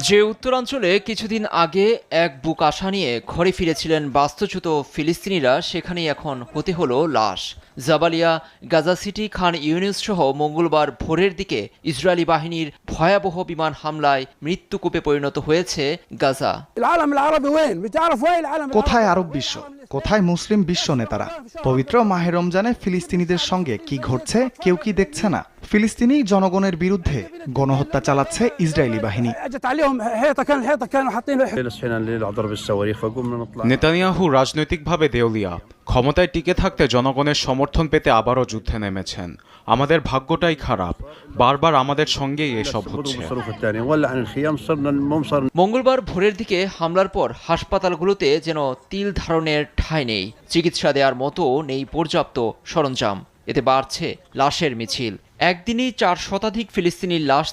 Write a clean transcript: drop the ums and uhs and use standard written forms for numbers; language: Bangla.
যে উত্তরাঞ্চলে কিছুদিন আগে এক বুক আশা নিয়ে ঘরে ফিরেছিলেন বাস্তুচ্যুত ফিলিস্তিনিরা, সেখানেই এখন হতে হলো লাশ। জাবালিয়া, গাজা সিটি, খান ইউনিস সহ মঙ্গলবার ভোরের দিকে ইসরায়েলি বাহিনীর ভয়াবহ বিমান হামলায় মৃত্যুকূপে পরিণত হয়েছে গাজা। কোথায় আরব বিশ্ব, কোথায় মুসলিম বিশ্ব নেতারা? পবিত্র মাহে রমজানে ফিলিস্তিনিদের সঙ্গে কি ঘটছে কেউ কি দেখছে না? ফিলিস্তিনি জনগণের বিরুদ্ধে গণহত্যা চালাচ্ছে ইসরায়েলি বাহিনী। নেতানিয়াহু রাজনৈতিকভাবে দেউলিয়া, ক্ষমতায় টিকে থাকতে জনগণের সমর্থন পেতে আবারও যুদ্ধে নেমেছেন। আমাদের ভাগ্যটাই খারাপ, বারবার আমাদের সঙ্গেই এসব হচ্ছে। মঙ্গলবার ভোরের দিকে হামলার পর হাসপাতালগুলোতে যেন তিল ধারণের ঠাঁই নেই, চিকিৎসা দেওয়ার মতো নেই পর্যাপ্ত সরঞ্জাম। এতে বাড়ছে লাশের মিছিল। একদিনই 4 শতাধিক ফিলিস্তিনির লাশ